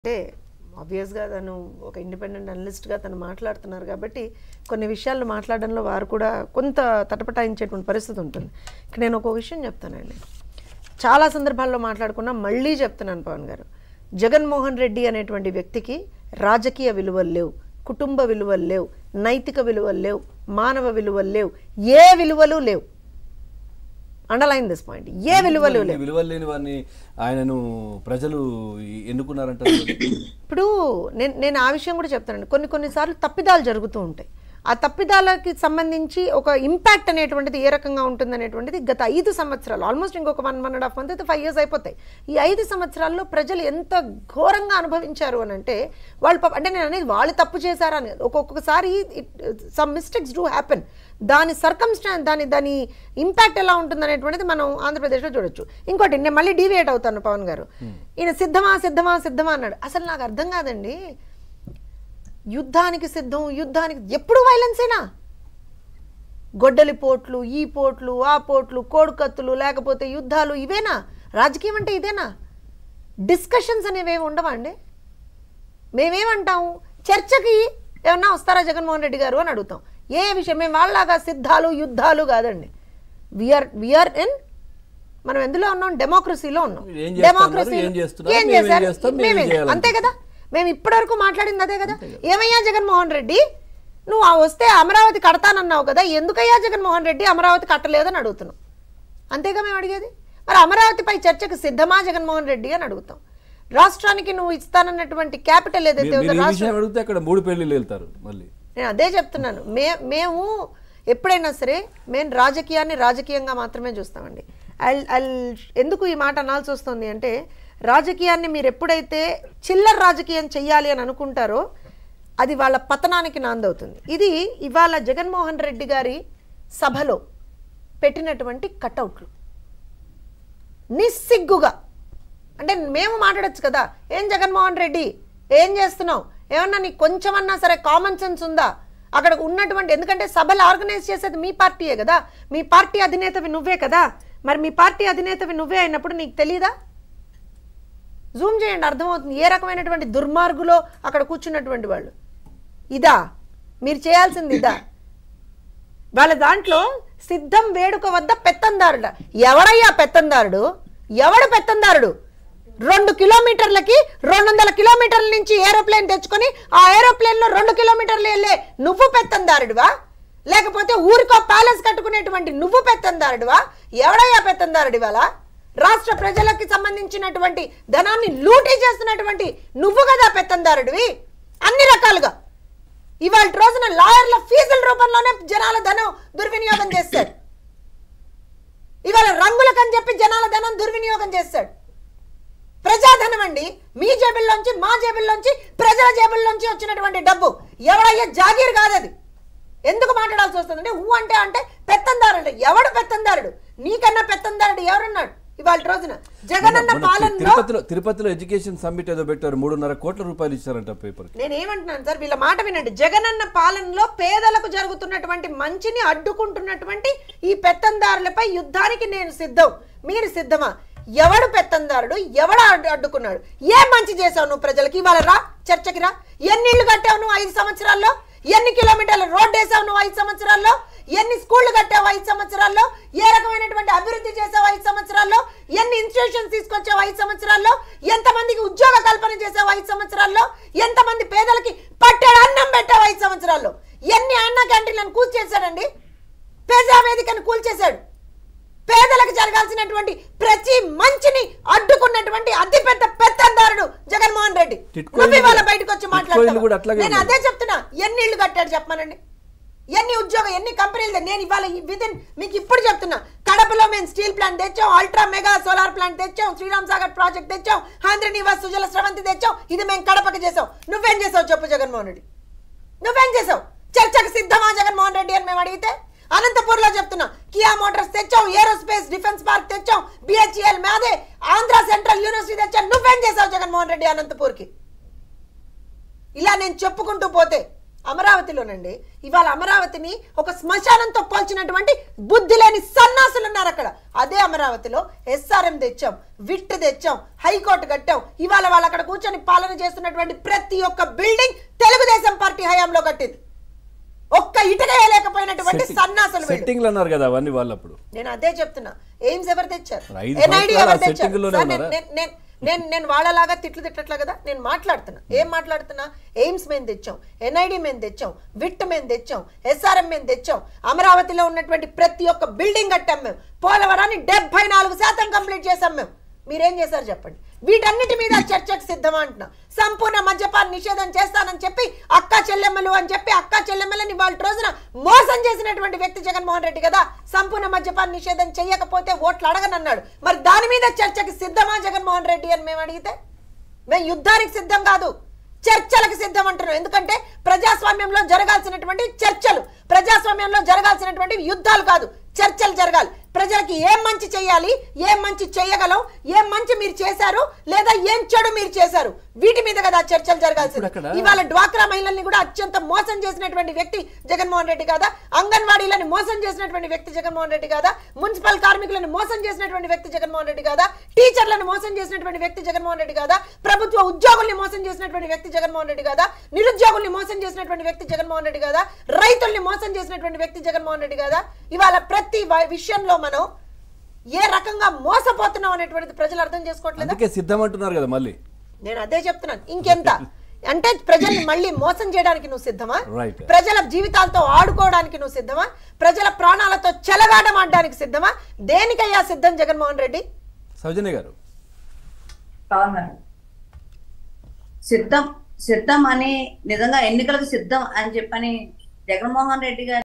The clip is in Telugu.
అంటే ఆబ్వియస్‌గా తను ఒక ఇండిపెండెంట్ అనలిస్ట్‌గా తను మాట్లాడుతున్నారు కాబట్టి కొన్ని విషయాలు మాట్లాడడంలో వారు కూడా కొంత తటపటాయించేటువంటి పరిస్థితి ఉంటుంది. ఇక్కడ నేను ఒక విషయం చెప్తానండి. చాలా సందర్భాల్లో మాట్లాడుకున్నా మళ్ళీ చెప్తున్నాను పవన్ గారు. జగన్మోహన్ రెడ్డి అనేటువంటి వ్యక్తికి రాజకీయ విలువలు లేవు, కుటుంబ విలువలు లేవు, నైతిక విలువలు లేవు, మానవ విలువలు లేవు, ఏ విలువలు లేవు. Underline this point. ఏ విలువలు లేని వారిని ఆయనను ప్రజలు ఎన్నుకున్నారంట. ఇప్పుడు నేను ఆ విషయం కూడా చెప్తానండి. కొన్నిసార్లు తప్పిదాలు జరుగుతూ ఉంటాయి. ఆ తప్పిదాలకి సంబంధించి ఒక ఇంపాక్ట్ అనేటువంటిది ఏ రకంగా ఉంటుంది అనేటువంటిది గత 5 సంవత్సరాలు, ఆల్మోస్ట్ ఇంకొక 1.5 మంత్ అయితే 5 years అయిపోతాయి. ఈ 5 సంవత్సరాల్లో ప్రజలు ఎంత ఘోరంగా అనుభవించారు అని అంటే వాళ్ళు అంటే నేను అనేది వాళ్ళు తప్పు చేశారని ఒక్కొక్కసారి సమ్ మిస్టేక్స్ డూ హ్యాపెన్. దాని సర్కమ్స్టాన్స్ దాని ఇంపాక్ట్ ఎలా ఉంటుంది అనేటువంటిది మనం ఆంధ్రప్రదేశ్లో చూడొచ్చు. ఇంకోటి నేను మళ్ళీ డీవియేట్ అవుతాను పవన్ గారు. ఈయన సిద్ధమా సిద్ధమా సిద్ధమా అన్నాడు. అసలు నాకు అర్థం కాదండి. యుద్ధానికి సిద్ధం, యుద్ధానికి ఎప్పుడు వైలెన్సేనా? గొడ్డలి పోట్లు, ఈ పోట్లు, ఆ పోట్లు, కోడికత్తులు, లేకపోతే యుద్ధాలు, ఇవేనా రాజకీయం అంటే? ఇదేనా? డిస్కషన్స్ అనేవేమి ఉండవా అండి? మేమేమంటాము, చర్చకి ఏమన్నా వస్తారా జగన్మోహన్ రెడ్డి గారు అని అడుగుతాం. ఏ విషయం మేము వాళ్ళలాగా సిద్ధాలు యుద్ధాలు కాదండి. వీఆర్ ఇన్, మనం ఎందులో ఉన్నాం? డెమోక్రసీలో ఉన్నాం. డెమోక్రసీ ఏం చేస్తారు మేమే, అంతే కదా. మేము ఇప్పటివరకు మాట్లాడింది అదే కదా. ఏమయ్యా జగన్మోహన్ రెడ్డి, నువ్వు వస్తే అమరావతి కడతానన్నావు కదా, ఎందుకయ్యా జగన్మోహన్ రెడ్డి అమరావతి కట్టలేదని అడుగుతున్నాం. అంతేగా మేము అడిగేది. మరి అమరావతిపై చర్చకు సిద్ధమా జగన్మోహన్ రెడ్డి అని అడుగుతాం. రాష్ట్రానికి నువ్వు ఇస్తానన్నటువంటి క్యాపిటల్ ఏదైతే ఉందో, నేను అదే చెప్తున్నాను. మేము ఎప్పుడైనా సరే మేము రాజకీయాన్ని రాజకీయంగా మాత్రమే చూస్తామండి. ఎందుకు ఈ మాట అనాల్సి వస్తుంది అంటే, రాజకీయాన్ని మీరు ఎప్పుడైతే చిల్లర రాజకీయం చెయ్యాలి అని అనుకుంటారో అది వాళ్ళ పతనానికి నాందవుతుంది. ఇది ఇవాళ జగన్మోహన్ రెడ్డి గారి సభలో పెట్టినటువంటి కటౌట్లు నిస్సిగ్గుగా, అంటే మేము మాట్లాడచ్చు కదా, ఏం జగన్మోహన్ రెడ్డి ఏం చేస్తున్నావు, ఏమన్నా నీకు కొంచెమన్నా సరే కామన్ సెన్స్ ఉందా? అక్కడ ఉన్నటువంటి, ఎందుకంటే సభలు ఆర్గనైజ్ చేసేది మీ పార్టీయే కదా, మీ పార్టీ అధినేతవి నువ్వే కదా. మరి మీ పార్టీ అధినేతవి నువ్వే అయినప్పుడు నీకు తెలీదా? జూమ్ చేయండి, అర్థమవుతుంది ఏ రకమైనటువంటి దుర్మార్గులో అక్కడ కూర్చున్నటువంటి వాళ్ళు. ఇదా మీరు చేయాల్సింది? ఇదా? వాళ్ళ దాంట్లో సిద్ధం వేడుక వద్ద పెత్తందారుడ. ఎవడయ్యా పెత్తందారుడు? ఎవడు పెత్తందారుడు? 2 కిలోమీటర్లకి 200 కిలోమీటర్ల నుంచి ఏరోప్లేన్ తెచ్చుకొని ఆ ఏరోప్లేన్లో 2 కిలోమీటర్లు వెళ్ళే నువ్వు పెత్తందారుడివా? లేకపోతే ఊరికో ప్యాలెస్ కట్టుకునేటువంటి నువ్వు పెత్తందారుడివా? ఎవడయ్యా పెత్తందారుడి? వాళ్ళ రాష్ట్ర ప్రజలకి సంబంధించినటువంటి ధనాన్ని లూటీ చేస్తున్నటువంటి నువ్వు కదా పెత్తందారుడివి. అన్ని రకాలుగా ఇవాళ రోజున లాయర్ల ఫీజుల రూపంలోనే జనాల ధనం దుర్వినియోగం చేస్తాడు. ఇవాళ రంగులకని చెప్పి జనాల ధనం దుర్వినియోగం చేస్తాడు. ప్రజాధనం అండి, మీ జేబుల్లోంచి మా జేబుల్లోంచి ప్రజల జేబుల్లోంచి వచ్చినటువంటి డబ్బు. ఎవడయ్యా జాగీర్ కాదు అది. ఎందుకు మాట్లాడాల్సి వస్తుంది అంటే, అంటే అంటే పెత్తందారుడు. ఎవడు పెత్తందారుడు? నీకన్నా పెత్తందారుడు ఎవరున్నాడు ఇవాళ రోజున? జగనన్న పాలనలో తిరుపతిలో ఎడ్యుకేషన్ సమ్మిట్ ఏదో పెట్టారు, 3.5 కోట్ల రూపాయలు ఇచ్చారంట పేపర్. నేనేమంటున్నాను సార్, వీళ్ళ మాట వినండి. జగనన్న పాలనలో పేదలకు జరుగుతున్నటువంటి మంచిని అడ్డుకుంటున్నటువంటి ఈ పెత్తందారులపై యుద్ధానికి నేను సిద్ధం. మీరు సిద్ధమా? ఎవడు పెత్తందారుడు? ఎవడు అడ్డుకున్నాడు? ఏం మంచి చేసావు నువ్వు ప్రజలకి? ఇవాళ రా, చర్చకి రా. ఎన్ని ఇళ్ళు కట్టావు నువ్వు 5 సంవత్సరాల్లో? ఎన్ని కిలోమీటర్ల రోడ్డు వేసావు నువ్వు 5 సంవత్సరాల్లో? ఎన్ని స్కూళ్లు కట్టావు 5 సంవత్సరాల్లో? ఏ రకమైనటువంటి అభివృద్ధి చేసావు 5 సంవత్సరాల్లో? ఎన్ని ఇన్స్టిట్యూషన్స్ తీసుకొచ్చావు 5 సంవత్సరాల్లో? ఎంతమందికి ఉద్యోగ కల్పన చేసావు 5 సంవత్సరాల్లో? ఎంతమంది పేదలకి పట్టెడు అన్నం పెట్టావు 5 సంవత్సరాల్లో? ఎన్ని అన్న క్యాంటీన్లను కూల్చేశాడండి? ప్రజావేదికను కూల్చేశాడు. పేదలకు జరగాల్సినటువంటి ప్రతి మంచిని అడ్డుకున్నటువంటి అతిపెద్ద పెత్తందారుడు జగన్మోహన్ రెడ్డి. నువ్వు ఇవాళ బయటకు వచ్చి మాట్లాడుతున్నావు. నేను అదే చెప్తున్నా, ఎన్ని ఇళ్ళు కట్టాడు చెప్పమనండి, ఎన్ని ఉద్యోగం, ఎన్ని కంపెనీలు. నేను ఇవాళ విదిన్ మీకు ఇప్పుడు చెప్తున్నా, కడపలో మేము స్టీల్ ప్లాంట్ తెచ్చాం, అల్ట్రా మెగా సోలార్ ప్లాంట్ తెచ్చాం, శ్రీరామ్ సాగర్ ప్రాజెక్ట్ తెచ్చాం, ఆంధ్ర నివాస్ సుజల స్రవంతి తెచ్చాం. ఇది మేము కడపకి చేసాం. నువ్వేం చేసావు చెప్పు జగన్మోహన్ రెడ్డి? నువ్వేం చేసావు? చర్చకు సిద్ధమా జగన్మోహన్ రెడ్డి అని మేము అడిగితే, అనంతపూర్లో చెప్తున్నా, కియా మోటార్స్ తెచ్చాం, ఏరోస్పేస్ డిఫెన్స్ పార్క్ తెచ్చాం, బిహెచ్ఎల్ మాదే, ఆంధ్ర సెంట్రల్ యూనివర్సిటీ తెచ్చాం. నువ్వేం చేసావు జగన్మోహన్ రెడ్డి అనంతపూర్కి? ఇలా నేను చెప్పుకుంటూ పోతే అమరావతిలోనండి ఇవాళ అమరావతిని ఒక శ్మశానంతో పోల్చినటువంటి బుద్ధి లేని సన్నాసులు ఉన్నారు అక్కడ. అదే అమరావతిలో SRM తెచ్చాం, విట్ తెచ్చాం, హైకోర్టు కట్టాం. ఇవాళ వాళ్ళు అక్కడ కూర్చొని పాలన చేస్తున్నటువంటి ప్రతి ఒక్క బిల్డింగ్ తెలుగుదేశం పార్టీ హయాంలో కట్టింది. ఒక్క ఇటుక వేయలేకపోయినటువంటి సన్నాసులు సెట్టింగ్లు అన్నారు కదా అవన్నీ వాళ్ళప్పుడు. నేను అదే చెప్తున్నా. ఎయిమ్స్ ఎవరు తెచ్చారు? 5 NID ఎవరు తెచ్చారు? సంవత్సరాలు నేను వాళ్ళలాగా తిట్లా కదా. నేను మాట్లాడుతున్నా. ఏం మాట్లాడుతున్నా? ఎయిమ్స్ మేము తెచ్చాం, NID మేము తెచ్చాం, విట్ మేము తెచ్చాం, SRM మేము తెచ్చాం. అమరావతిలో ఉన్నటువంటి ప్రతి ఒక్క బిల్డింగ్ కట్టాం మేము. పోలవరాన్ని 74% కంప్లీట్ చేసాం మేము. మీరేం చేశారు చెప్పండి? వీటన్నిటి మీద చర్చకు సిద్ధమా అంటున్నా. సంపూర్ణ మద్యపాన నిషేధం చేస్తానని చెప్పి అక్క చెల్లెమ్మలు అని చెప్పి అక్క చెల్లెమ్మలని వాళ్ళ రోజున మోసం చేసినటువంటి వ్యక్తి జగన్మోహన్ రెడ్డి కదా. సంపూర్ణ మద్యపాన నిషేధం చెయ్యకపోతే ఓట్లు అడగనన్నాడు. మరి దాని మీద చర్చకి సిద్ధమా జగన్మోహన్ రెడ్డి అని మేము అడిగితే, మేము యుద్ధానికి సిద్ధం కాదు, చర్చలకు సిద్ధం అంటున్నాం. ఎందుకంటే ప్రజాస్వామ్యంలో జరగాల్సినటువంటి చర్చలు, ప్రజాస్వామ్యంలో జరగాల్సినటువంటి యుద్ధాలు కాదు, చర్చలు జరగాలి. ప్రజలకి ఏం మంచి చేయాలి, ఏం మంచి చేయగలం, ఏం మంచి మీరు చేశారు లేదా ఏం చెడు మీరు చేశారు, వీటి మీద కదా చర్చలు జరగాల్సింది. ఇవాళ డ్వాక్రా మహిళల్ని కూడా అత్యంత మోసం చేసినటువంటి వ్యక్తి జగన్మోహన్ రెడ్డి కాదా? అంగన్వాడీలను మోసం చేసినటువంటి వ్యక్తి జగన్మోహన్ రెడ్డి కాదా? మున్సిపల్ కార్మికులను మోసం చేసినటువంటి వ్యక్తి జగన్మోహన్ రెడ్డి కాదా? టీచర్లను మోసం చేసినటువంటి వ్యక్తి జగన్మోహన్ రెడ్డి కాదా? ప్రభుత్వ ఉద్యోగుల్ని మోసం చేసినటువంటి వ్యక్తి జగన్మోహన్ రెడ్డి కాదా? నిరుద్యోగుల్ని మోసం చేసినటువంటి వ్యక్తి జగన్మోహన్ రెడ్డి కాదా? రైతుల్ని మోసం చేసినటువంటి వ్యక్తి జగన్మోహన్ రెడ్డి కాదా? ఇవాళ ప్రతి విషయంలో మనం ఏ రకంగా మోసపోతున్నాం అనేటువంటిది ప్రజలు అర్థం చేసుకోవట్లేదు. అందుకే సిద్ధం అంటున్నారు కదా మళ్ళీ. నేను అదే చెప్తున్నాను. ఇంకెంత అంటే ప్రజల్ని మళ్ళీ మోసం చేయడానికి నువ్వు సిద్ధమా? Right. ప్రజల జీవితాలతో ఆడుకోవడానికి నువ్వు సిద్ధమా? ప్రజల ప్రాణాలతో చెలగాటం ఆడడానికి సిద్ధమా? దేనికయ్యా సిద్ధం జగన్మోహన్ రెడ్డి? సౌజన్య గారు సిద్ధం అని నిజంగా ఎన్నికలకు సిద్ధం అని చెప్పని జగన్మోహన్ రెడ్డి గారు